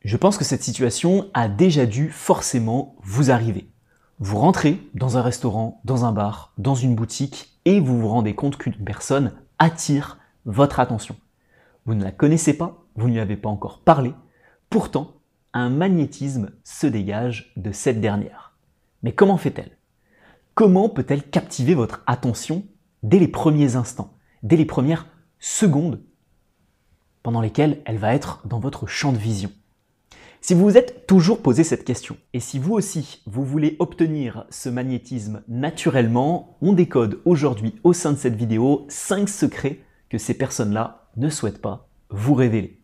Je pense que cette situation a déjà dû forcément vous arriver. Vous rentrez dans un restaurant, dans un bar, dans une boutique et vous vous rendez compte qu'une personne attire votre attention. Vous ne la connaissez pas, vous ne lui avez pas encore parlé, pourtant un magnétisme se dégage de cette dernière. Mais comment fait-elle? Comment peut-elle captiver votre attention dès les premiers instants, dès les premières secondes pendant lesquelles elle va être dans votre champ de vision? Si vous vous êtes toujours posé cette question, et si vous aussi, vous voulez obtenir ce magnétisme naturellement, on décode aujourd'hui au sein de cette vidéo 5 secrets que ces personnes-là ne souhaitent pas vous révéler.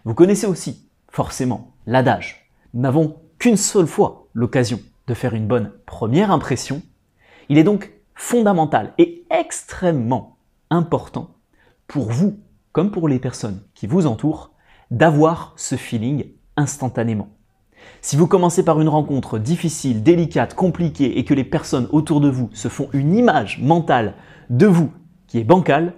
Vous connaissez aussi, forcément, l'adage. Nous n'avons qu'une seule fois l'occasion de faire une bonne première impression. Il est donc fondamental et extrêmement important pour vous, comme pour les personnes qui vous entourent, d'avoir ce feeling instantanément. Si vous commencez par une rencontre difficile, délicate, compliquée et que les personnes autour de vous se font une image mentale de vous qui est bancale,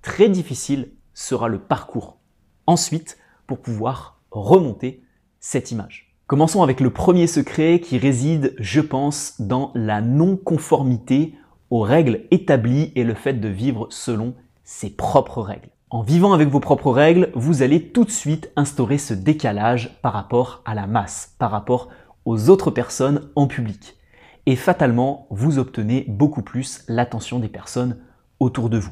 très difficile sera le parcours ensuite pour pouvoir remonter cette image. Commençons avec le premier secret qui réside, je pense, dans la non-conformité aux règles établies et le fait de vivre selon ses propres règles. En vivant avec vos propres règles, vous allez tout de suite instaurer ce décalage par rapport à la masse, par rapport aux autres personnes en public. Et fatalement, vous obtenez beaucoup plus l'attention des personnes autour de vous.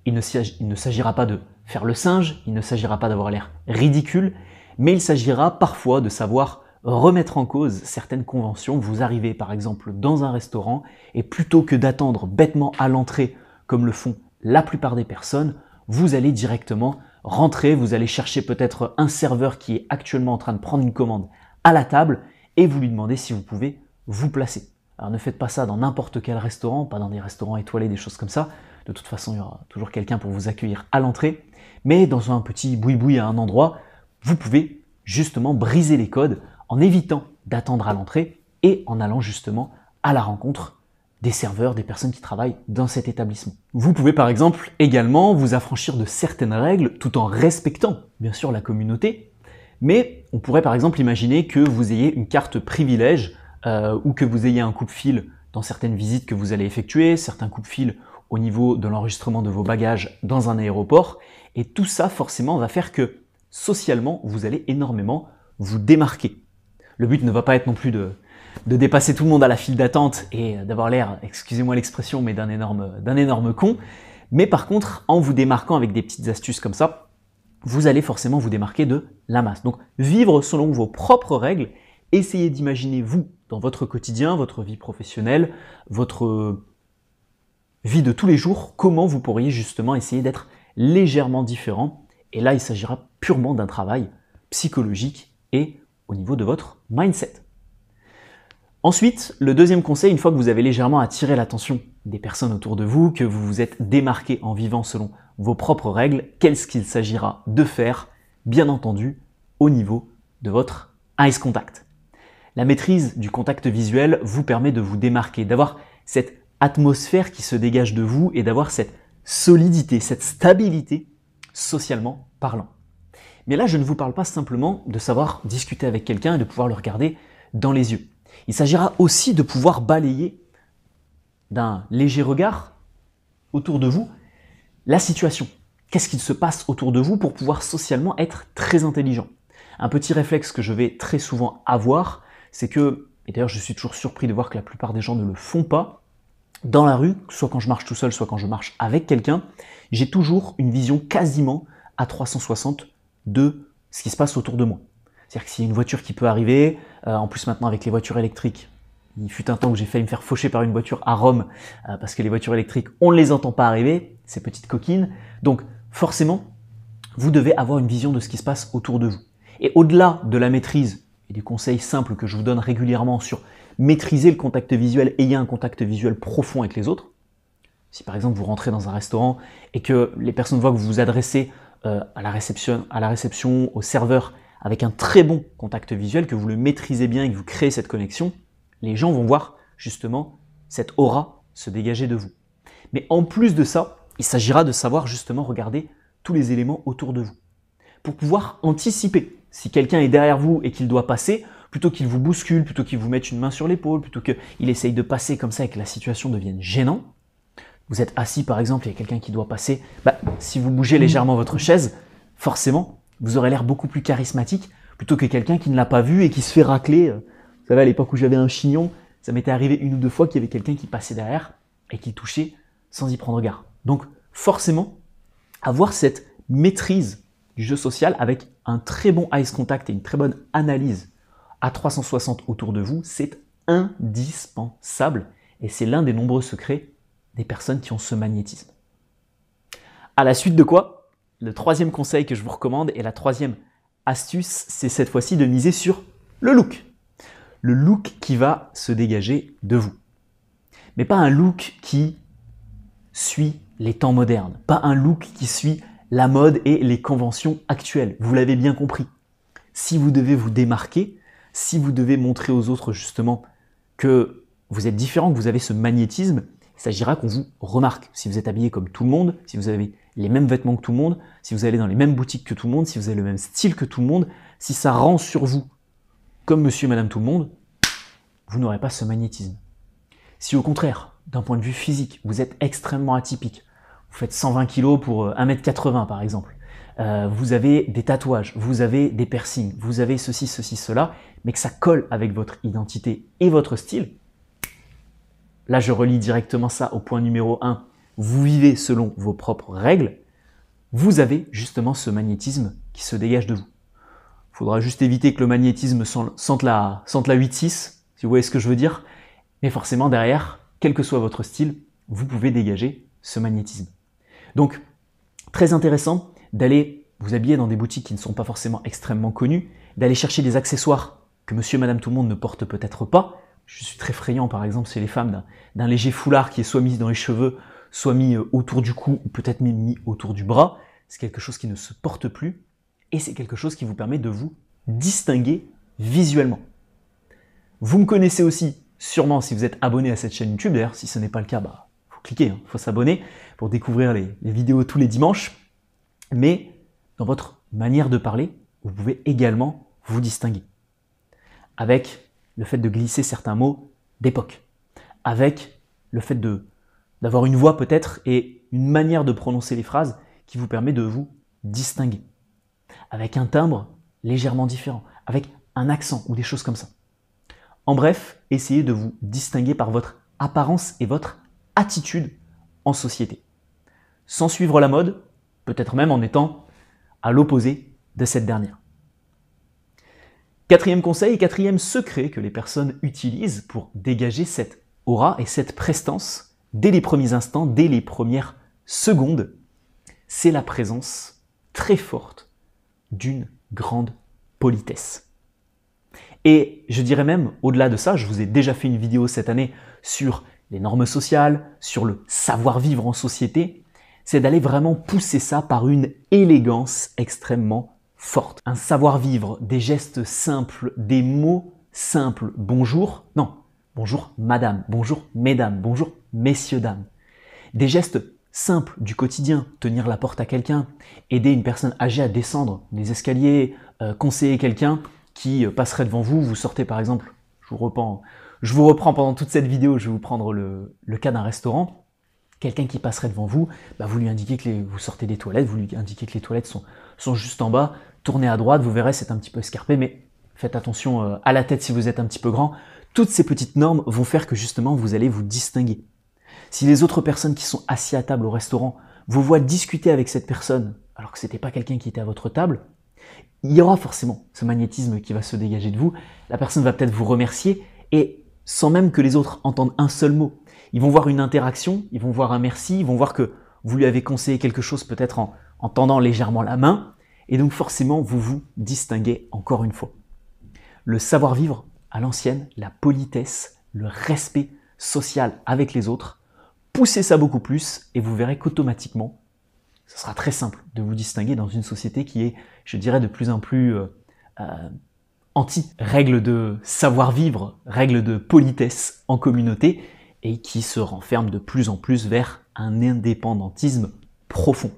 Il ne s'agira pas de faire le singe, il ne s'agira pas d'avoir l'air ridicule, mais il s'agira parfois de savoir remettre en cause certaines conventions. Vous arrivez par exemple dans un restaurant et plutôt que d'attendre bêtement à l'entrée comme le font la plupart des personnes, vous allez directement rentrer, vous allez chercher peut-être un serveur qui est actuellement en train de prendre une commande à la table et vous lui demandez si vous pouvez vous placer. Alors ne faites pas ça dans n'importe quel restaurant, pas dans des restaurants étoilés, des choses comme ça. De toute façon, il y aura toujours quelqu'un pour vous accueillir à l'entrée. Mais dans un petit boui-boui à un endroit, vous pouvez justement briser les codes en évitant d'attendre à l'entrée et en allant justement à la rencontre des serveurs, des personnes qui travaillent dans cet établissement. Vous pouvez par exemple également vous affranchir de certaines règles tout en respectant bien sûr la communauté, mais on pourrait par exemple imaginer que vous ayez une carte privilège ou que vous ayez un coupe-fil dans certaines visites que vous allez effectuer, certains coupe-fils au niveau de l'enregistrement de vos bagages dans un aéroport, et tout ça forcément va faire que socialement vous allez énormément vous démarquer. Le but ne va pas être non plus de dépasser tout le monde à la file d'attente et d'avoir l'air, excusez-moi l'expression, mais d'un énorme con. Mais par contre, en vous démarquant avec des petites astuces comme ça, vous allez forcément vous démarquer de la masse. Donc, vivre selon vos propres règles, essayez d'imaginer vous, dans votre quotidien, votre vie professionnelle, votre vie de tous les jours, comment vous pourriez justement essayer d'être légèrement différent. Et là, il s'agira purement d'un travail psychologique et au niveau de votre mindset. Ensuite, le deuxième conseil, une fois que vous avez légèrement attiré l'attention des personnes autour de vous, que vous vous êtes démarqué en vivant selon vos propres règles, qu'est-ce qu'il s'agira de faire, bien entendu, au niveau de votre eyes contact. La maîtrise du contact visuel vous permet de vous démarquer, d'avoir cette atmosphère qui se dégage de vous et d'avoir cette solidité, cette stabilité socialement parlant. Mais là, je ne vous parle pas simplement de savoir discuter avec quelqu'un et de pouvoir le regarder dans les yeux. Il s'agira aussi de pouvoir balayer d'un léger regard autour de vous la situation. Qu'est-ce qu'il se passe autour de vous pour pouvoir socialement être très intelligent? Un petit réflexe que je vais très souvent avoir, c'est que, et d'ailleurs je suis toujours surpris de voir que la plupart des gens ne le font pas, dans la rue, soit quand je marche tout seul, soit quand je marche avec quelqu'un, j'ai toujours une vision quasiment à 360 de ce qui se passe autour de moi. C'est-à-dire que s'il y a une voiture qui peut arriver, en plus maintenant avec les voitures électriques, il fut un temps où j'ai failli me faire faucher par une voiture à Rome, parce que les voitures électriques, on ne les entend pas arriver, ces petites coquines. Donc forcément, vous devez avoir une vision de ce qui se passe autour de vous. Et au-delà de la maîtrise et des conseils simples que je vous donne régulièrement sur maîtriser le contact visuel, ayez un contact visuel profond avec les autres. Si par exemple vous rentrez dans un restaurant et que les personnes voient que vous vous adressez à la réception, au serveur, avec un très bon contact visuel, que vous le maîtrisez bien et que vous créez cette connexion, les gens vont voir justement cette aura se dégager de vous. Mais en plus de ça, il s'agira de savoir justement regarder tous les éléments autour de vous pour pouvoir anticiper si quelqu'un est derrière vous et qu'il doit passer, plutôt qu'il vous bouscule, plutôt qu'il vous mette une main sur l'épaule, plutôt qu'il essaye de passer comme ça et que la situation devienne gênante, vous êtes assis par exemple, il y a quelqu'un qui doit passer, si vous bougez légèrement votre chaise, forcément, vous aurez l'air beaucoup plus charismatique plutôt que quelqu'un qui ne l'a pas vu et qui se fait racler. Vous savez, à l'époque où j'avais un chignon, ça m'était arrivé 1 ou 2 fois qu'il y avait quelqu'un qui passait derrière et qui touchait sans y prendre garde. Donc forcément, avoir cette maîtrise du jeu social avec un très bon eyes contact et une très bonne analyse à 360 autour de vous, c'est indispensable et c'est l'un des nombreux secrets des personnes qui ont ce magnétisme. À la suite de quoi, le 3e conseil que je vous recommande et la 3e astuce, c'est cette fois-ci de miser sur le look. Le look qui va se dégager de vous. Mais pas un look qui suit les temps modernes, pas un look qui suit la mode et les conventions actuelles. Vous l'avez bien compris. Si vous devez vous démarquer, si vous devez montrer aux autres justement que vous êtes différent, que vous avez ce magnétisme, il s'agira qu'on vous remarque. Si vous êtes habillé comme tout le monde, si vous avez les mêmes vêtements que tout le monde, si vous allez dans les mêmes boutiques que tout le monde, si vous avez le même style que tout le monde, si ça rend sur vous comme monsieur et madame tout le monde, vous n'aurez pas ce magnétisme. Si au contraire, d'un point de vue physique, vous êtes extrêmement atypique, vous faites 120 kg pour 1m80 par exemple, vous avez des tatouages, vous avez des piercings, vous avez ceci, cela, mais que ça colle avec votre identité et votre style, là je relie directement ça au point numéro 1, vous vivez selon vos propres règles, vous avez justement ce magnétisme qui se dégage de vous. Il faudra juste éviter que le magnétisme sente la 8-6, si vous voyez ce que je veux dire, mais forcément derrière, quel que soit votre style, vous pouvez dégager ce magnétisme. Donc, très intéressant d'aller vous habiller dans des boutiques qui ne sont pas forcément extrêmement connues, d'aller chercher des accessoires que monsieur et madame tout le monde ne portent peut-être pas. Je suis très friand par exemple chez les femmes d'un léger foulard qui est soit mis dans les cheveux, soit mis autour du cou ou peut-être même mis autour du bras. C'est quelque chose qui ne se porte plus et c'est quelque chose qui vous permet de vous distinguer visuellement. Vous me connaissez aussi sûrement si vous êtes abonné à cette chaîne YouTube. D'ailleurs, si ce n'est pas le cas, faut cliquer, faut s'abonner pour découvrir les vidéos tous les dimanches. Mais dans votre manière de parler, vous pouvez également vous distinguer. Avec le fait de glisser certains mots d'époque. Avec le fait d'avoir une voix peut-être et une manière de prononcer les phrases qui vous permet de vous distinguer. Avec un timbre légèrement différent. Avec un accent ou des choses comme ça. En bref, essayez de vous distinguer par votre apparence et votre attitude en société. Sans suivre la mode, peut-être même en étant à l'opposé de cette dernière. 4e conseil et 4e secret que les personnes utilisent pour dégager cette aura et cette prestance dès les premiers instants, dès les premières secondes, c'est la présence très forte d'une grande politesse. Et je dirais même, au-delà de ça, je vous ai déjà fait une vidéo cette année sur les normes sociales, sur le savoir-vivre en société, c'est d'aller vraiment pousser ça par une élégance extrêmement forte. Un savoir-vivre, des gestes simples, des mots simples. Bonjour, non, bonjour madame, bonjour mesdames, bonjour messieurs, dames. Des gestes simples du quotidien, tenir la porte à quelqu'un, aider une personne âgée à descendre les escaliers, conseiller quelqu'un qui passerait devant vous, vous sortez par exemple, je vous reprends pendant toute cette vidéo, je vais vous prendre le cas d'un restaurant, quelqu'un qui passerait devant vous, vous lui indiquez que vous sortez des toilettes, vous lui indiquez que les toilettes sont juste en bas, tournez à droite, vous verrez c'est un petit peu escarpé, mais faites attention à la tête si vous êtes un petit peu grand. Toutes ces petites normes vont faire que justement vous allez vous distinguer. Si les autres personnes qui sont assises à table au restaurant vous voient discuter avec cette personne alors que ce n'était pas quelqu'un qui était à votre table, il y aura forcément ce magnétisme qui va se dégager de vous. La personne va peut-être vous remercier et sans même que les autres entendent un seul mot. Ils vont voir une interaction, ils vont voir un merci, ils vont voir que vous lui avez conseillé quelque chose peut-être en tendant légèrement la main et donc forcément vous vous distinguez encore une fois. Le savoir-vivre à l'ancienne, la politesse, le respect social avec les autres, poussez ça beaucoup plus et vous verrez qu'automatiquement, ce sera très simple de vous distinguer dans une société qui est, je dirais, de plus en plus anti-règles de savoir-vivre, règles de politesse en communauté et qui se renferme de plus en plus vers un indépendantisme profond.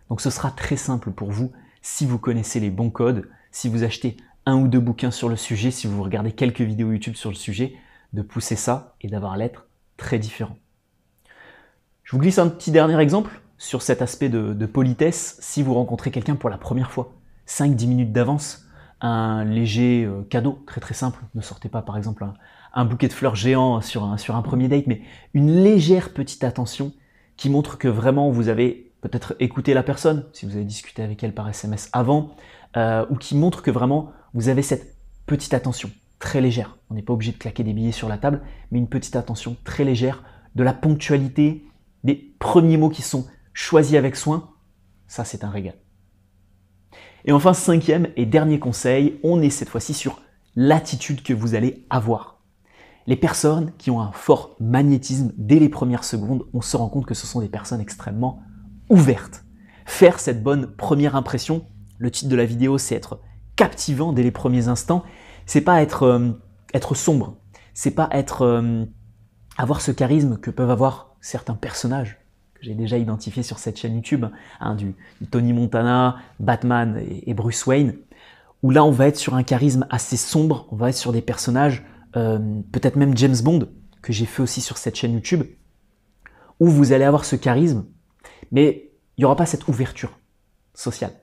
Donc ce sera très simple pour vous si vous connaissez les bons codes, si vous achetez 1 ou 2 bouquins sur le sujet, si vous regardez quelques vidéos YouTube sur le sujet, de pousser ça et d'avoir l'être très différent. Je vous glisse un petit dernier exemple sur cet aspect de politesse. Si vous rencontrez quelqu'un pour la première fois, 5-10 minutes d'avance, un léger cadeau très très simple. Ne sortez pas par exemple un bouquet de fleurs géant sur un premier date, mais une légère petite attention qui montre que vraiment vous avez peut-être écouté la personne, si vous avez discuté avec elle par SMS avant, ou qui montre que vraiment vous avez cette petite attention très légère. On n'est pas obligé de claquer des billets sur la table, mais une petite attention très légère, de la ponctualité, des premiers mots qui sont choisis avec soin, ça c'est un régal. Et enfin, 5e et dernier conseil, on est cette fois-ci sur l'attitude que vous allez avoir. Les personnes qui ont un fort magnétisme dès les premières secondes, on se rend compte que ce sont des personnes extrêmement ouvertes. Faire cette bonne première impression, le titre de la vidéo c'est être captivant dès les premiers instants, c'est pas être sombre, c'est pas avoir ce charisme que peuvent avoir certains personnages que j'ai déjà identifiés sur cette chaîne YouTube, du Tony Montana, Batman et Bruce Wayne, où là on va être sur un charisme assez sombre, on va être sur des personnages, peut-être même James Bond, que j'ai fait aussi sur cette chaîne YouTube, où vous allez avoir ce charisme, mais il n'y aura pas cette ouverture sociale.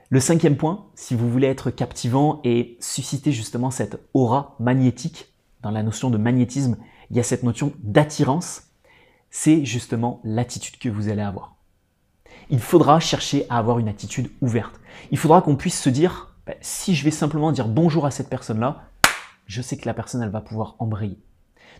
Le 5e point, si vous voulez être captivant et susciter justement cette aura magnétique, dans la notion de magnétisme, il y a cette notion d'attirance, c'est justement l'attitude que vous allez avoir. Il faudra chercher à avoir une attitude ouverte. Il faudra qu'on puisse se dire, si je vais simplement dire bonjour à cette personne-là, je sais que la personne, elle va pouvoir embrayer.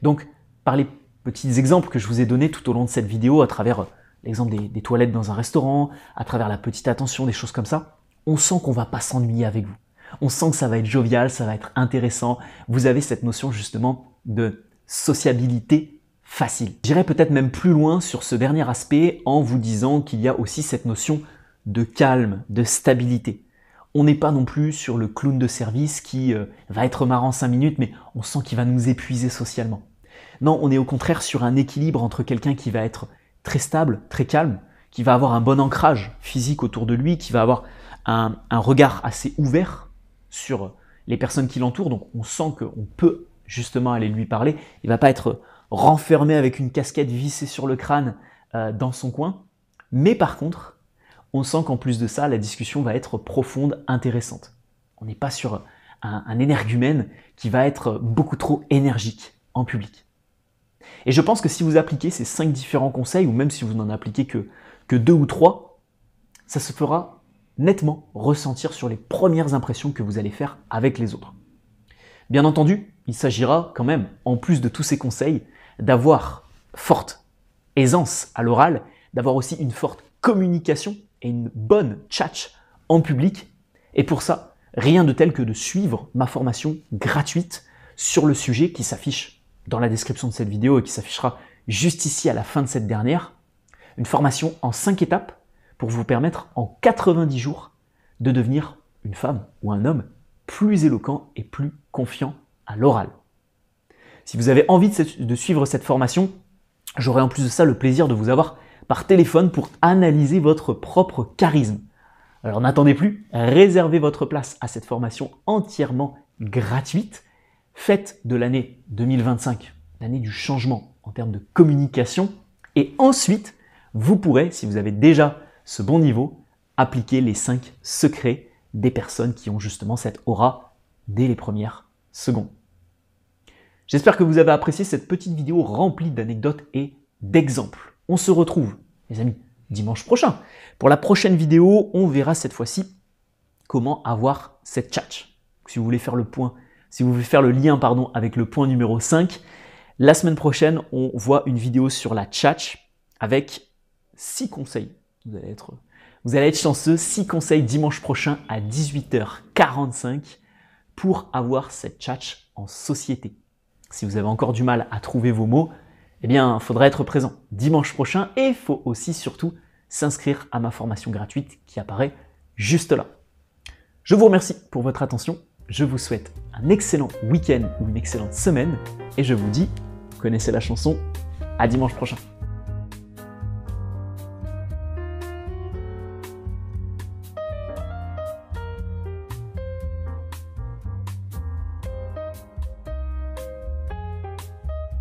Donc, par les petits exemples que je vous ai donnés tout au long de cette vidéo, à travers l'exemple des toilettes dans un restaurant, à travers la petite attention, des choses comme ça, on sent qu'on ne va pas s'ennuyer avec vous. On sent que ça va être jovial, ça va être intéressant. Vous avez cette notion justement de sociabilité facile. J'irai peut-être même plus loin sur ce dernier aspect en vous disant qu'il y a aussi cette notion de calme, de stabilité. On n'est pas non plus sur le clown de service qui va être marrant 5 minutes, mais on sent qu'il va nous épuiser socialement. Non, on est au contraire sur un équilibre entre quelqu'un qui va être très stable, très calme, qui va avoir un bon ancrage physique autour de lui, qui va avoir un regard assez ouvert sur les personnes qui l'entourent, donc on sent qu'on peut justement aller lui parler. Il ne va pas être renfermé avec une casquette vissée sur le crâne dans son coin, mais par contre, on sent qu'en plus de ça, la discussion va être profonde, intéressante. On n'est pas sur un énergumène qui va être beaucoup trop énergique en public. Et je pense que si vous appliquez ces 5 différents conseils, ou même si vous n'en appliquez que 2 ou 3, ça se fera nettement ressentir sur les premières impressions que vous allez faire avec les autres. Bien entendu, il s'agira quand même, en plus de tous ces conseils, d'avoir forte aisance à l'oral, d'avoir aussi une forte communication et une bonne tchatch en public. Et pour ça, rien de tel que de suivre ma formation gratuite sur le sujet qui s'affiche dans la description de cette vidéo et qui s'affichera juste ici à la fin de cette dernière. Une formation en 5 étapes pour vous permettre en 90 jours de devenir une femme ou un homme plus éloquent et plus confiant à l'oral. Si vous avez envie de suivre cette formation, j'aurai en plus de ça le plaisir de vous avoir par téléphone pour analyser votre propre charisme. Alors n'attendez plus, réservez votre place à cette formation entièrement gratuite. Faites de l'année 2025 l'année du changement en termes de communication et ensuite, vous pourrez, si vous avez déjà ce bon niveau, appliquer les 5 secrets des personnes qui ont justement cette aura dès les premières secondes. J'espère que vous avez apprécié cette petite vidéo remplie d'anecdotes et d'exemples. On se retrouve, les amis, dimanche prochain. Pour la prochaine vidéo, on verra cette fois-ci comment avoir cette tchatch. Si vous voulez faire le point, si vous voulez faire le lien avec le point numéro 5, la semaine prochaine, on voit une vidéo sur la tchatch avec 6 conseils. Vous allez être chanceux, 6 conseils dimanche prochain à 18h45 pour avoir cette tchatch en société. Si vous avez encore du mal à trouver vos mots, eh bien, il faudra être présent dimanche prochain et il faut aussi surtout s'inscrire à ma formation gratuite qui apparaît juste là. Je vous remercie pour votre attention. Je vous souhaite un excellent week-end ou une excellente semaine et je vous dis, vous connaissez la chanson, à dimanche prochain.